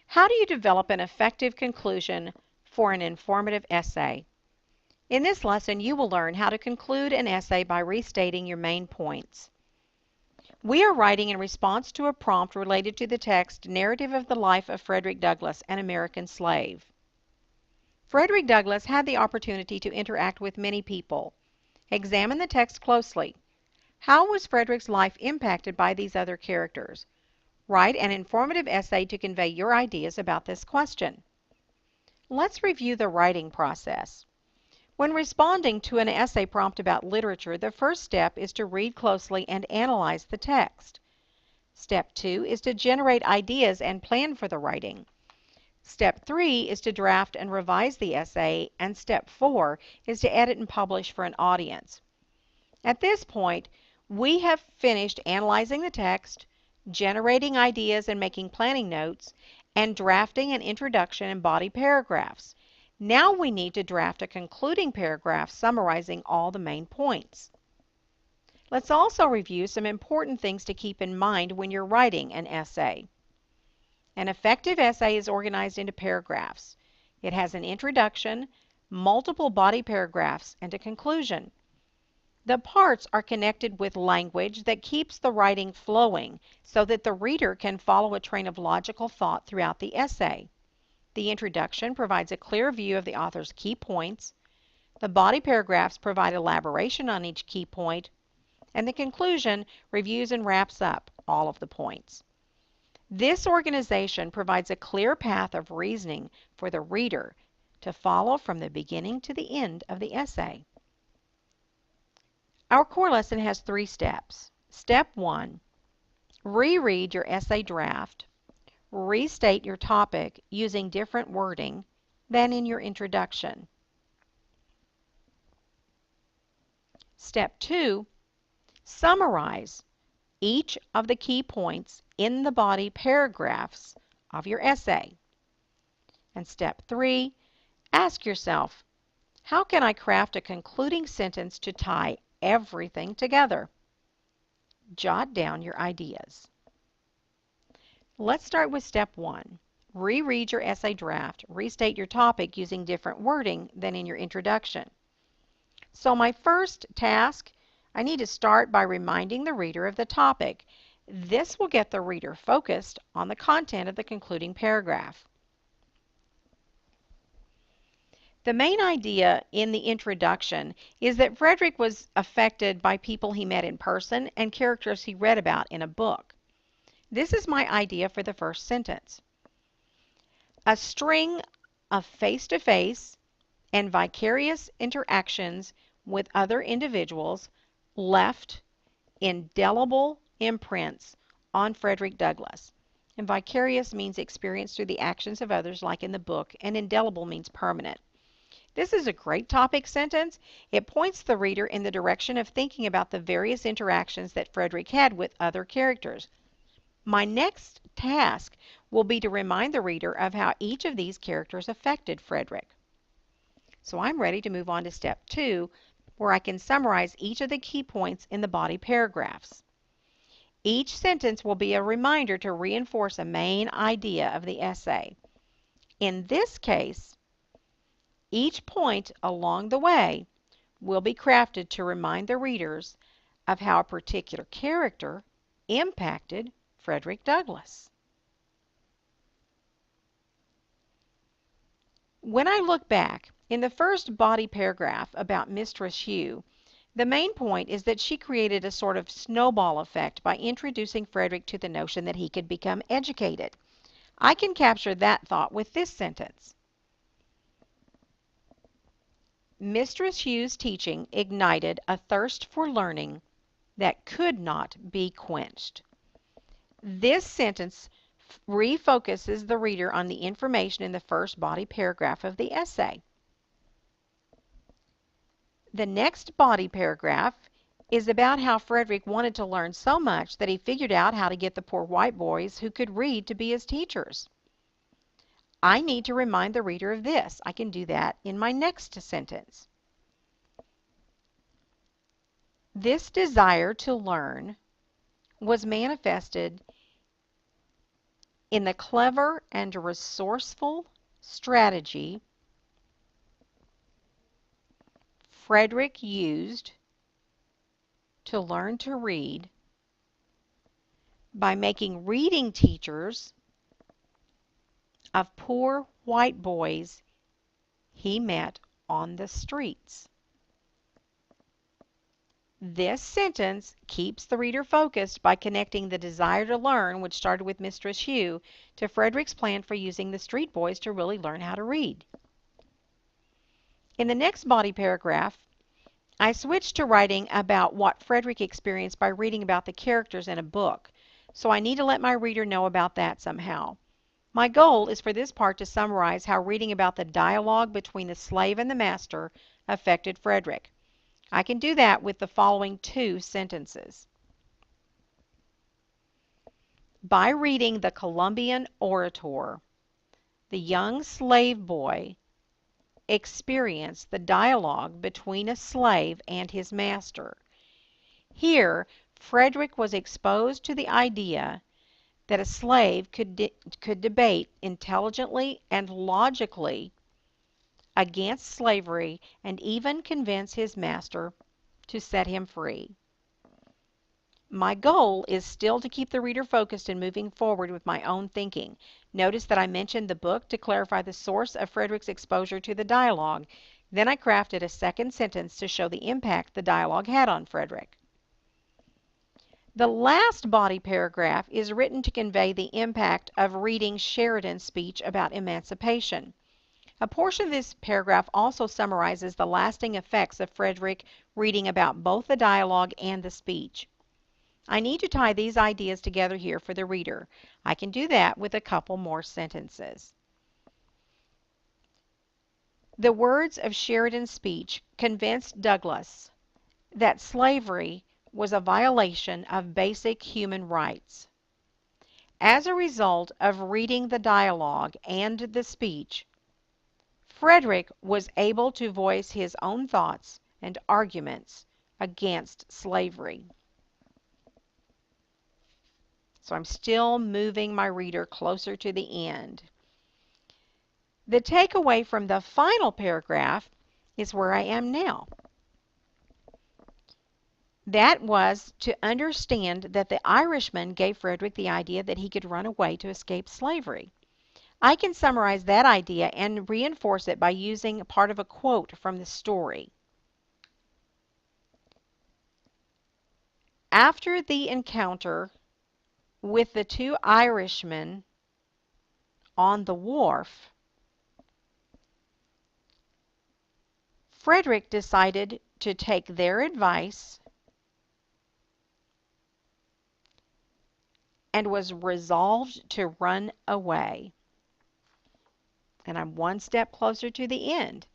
How do you develop an effective conclusion for an informative essay? In this lesson, you will learn how to conclude an essay by restating your main points. We are writing in response to a prompt related to the text Narrative of the Life of Frederick Douglass, an American Slave. Frederick Douglass had the opportunity to interact with many people. Examine the text closely. How was Frederick's life impacted by these other characters? Write an informative essay to convey your ideas about this question. Let's review the writing process. When responding to an essay prompt about literature, the first step is to read closely and analyze the text. Step 2 is to generate ideas and plan for the writing. Step 3 is to draft and revise the essay, and Step 4 is to edit and publish for an audience. At this point, we have finished analyzing the text, generating ideas and making planning notes, and drafting an introduction and body paragraphs. Now we need to draft a concluding paragraph summarizing all the main points. Let's also review some important things to keep in mind when you're writing an essay. An effective essay is organized into paragraphs. It has an introduction, multiple body paragraphs, and a conclusion. The parts are connected with language that keeps the writing flowing so that the reader can follow a train of logical thought throughout the essay. The introduction provides a clear view of the author's key points. The body paragraphs provide elaboration on each key point. And the conclusion reviews and wraps up all of the points. This organization provides a clear path of reasoning for the reader to follow from the beginning to the end of the essay. Our core lesson has 3 steps. Step 1, reread your essay draft. Restate your topic using different wording than in your introduction. Step 2, summarize each of the key points in the body paragraphs of your essay. And Step 3, ask yourself, how can I craft a concluding sentence to tie everything together? Jot down your ideas. Let's start with Step 1. Reread your essay draft. Restate your topic using different wording than in your introduction. So my first task, I need to start by reminding the reader of the topic. This will get the reader focused on the content of the concluding paragraph. The main idea in the introduction is that Frederick was affected by people he met in person and characters he read about in a book. This is my idea for the first sentence. A string of face-to-face and vicarious interactions with other individuals left indelible imprints on Frederick Douglass. And vicarious means experienced through the actions of others, like in the book, and indelible means permanent. This is a great topic sentence. It points the reader in the direction of thinking about the various interactions that Frederick had with other characters. My next task will be to remind the reader of how each of these characters affected Frederick. So I'm ready to move on to Step 2, where I can summarize each of the key points in the body paragraphs. Each sentence will be a reminder to reinforce a main idea of the essay. In this case, each point along the way will be crafted to remind the readers of how a particular character impacted Frederick Douglass. When I look back, in the first body paragraph about Mistress Hugh, the main point is that she created a sort of snowball effect by introducing Frederick to the notion that he could become educated. I can capture that thought with this sentence. Mistress Hugh's teaching ignited a thirst for learning that could not be quenched. This sentence refocuses the reader on the information in the first body paragraph of the essay. The next body paragraph is about how Frederick wanted to learn so much that he figured out how to get the poor white boys who could read to be his teachers. I need to remind the reader of this. I can do that in my next sentence. This desire to learn was manifested in the clever and resourceful strategy Frederick used to learn to read by making reading teachers of poor white boys he met on the streets. This sentence keeps the reader focused by connecting the desire to learn, which started with Mistress Hugh, to Frederick's plan for using the street boys to really learn how to read. In the next body paragraph, I switched to writing about what Frederick experienced by reading about the characters in a book, so I need to let my reader know about that somehow. My goal is for this part to summarize how reading about the dialogue between the slave and the master affected Frederick. I can do that with the following 2 sentences. By reading the Columbian Orator, the young slave boy experienced the dialogue between a slave and his master. Here, Frederick was exposed to the idea that a slave could debate intelligently and logically against slavery and even convince his master to set him free. My goal is still to keep the reader focused and moving forward with my own thinking. Notice that I mentioned the book to clarify the source of Frederick's exposure to the dialogue. Then I crafted a second sentence to show the impact the dialogue had on Frederick. The last body paragraph is written to convey the impact of reading Sheridan's speech about emancipation. A portion of this paragraph also summarizes the lasting effects of Frederick reading about both the dialogue and the speech. I need to tie these ideas together here for the reader. I can do that with a couple more sentences. The words of Sheridan's speech convinced Douglass that slavery was a violation of basic human rights. As a result of reading the dialogue and the speech, Frederick was able to voice his own thoughts and arguments against slavery. So I'm still moving my reader closer to the end. The takeaway from the final paragraph is where I am now. That was to understand that the Irishman gave Frederick the idea that he could run away to escape slavery. I can summarize that idea and reinforce it by using part of a quote from the story. After the encounter with the 2 Irishmen on the wharf, Frederick decided to take their advice and was resolved to run away. And I'm one step closer to the end.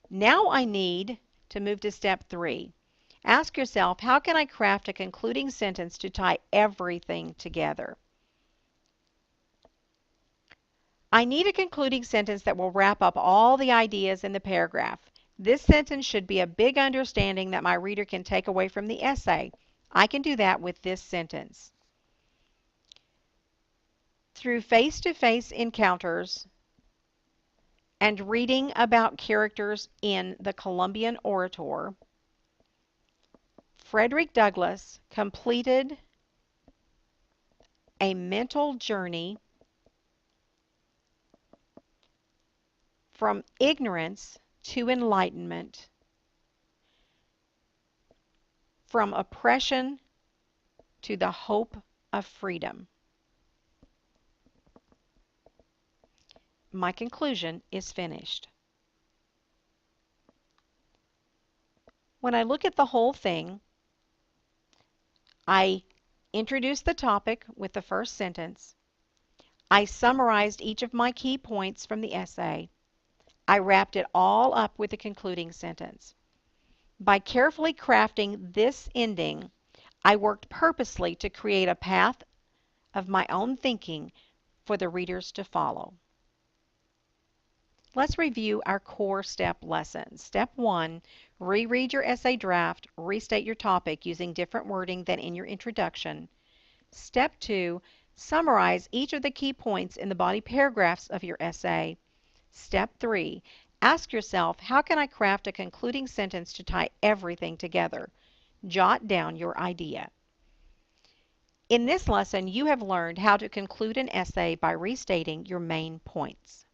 Now I need to move to step 3. Ask yourself, how can I craft a concluding sentence to tie everything together? I need a concluding sentence that will wrap up all the ideas in the paragraph. This sentence should be a big understanding that my reader can take away from the essay. I can do that with this sentence. Through face-to-face encounters and reading about characters in the Columbian Orator, Frederick Douglass completed a mental journey from ignorance to enlightenment, from oppression to the hope of freedom. My conclusion is finished. When I look at the whole thing, I introduced the topic with the first sentence. I summarized each of my key points from the essay. I wrapped it all up with a concluding sentence. By carefully crafting this ending, I worked purposely to create a path of my own thinking for the readers to follow. Let's review our core step lessons. Step 1, reread your essay draft, restate your topic using different wording than in your introduction. Step 2, Summarize each of the key points in the body paragraphs of your essay. Step 3. Ask yourself, how can I craft a concluding sentence to tie everything together? Jot down your idea. In this lesson, you have learned how to conclude an essay by restating your main points.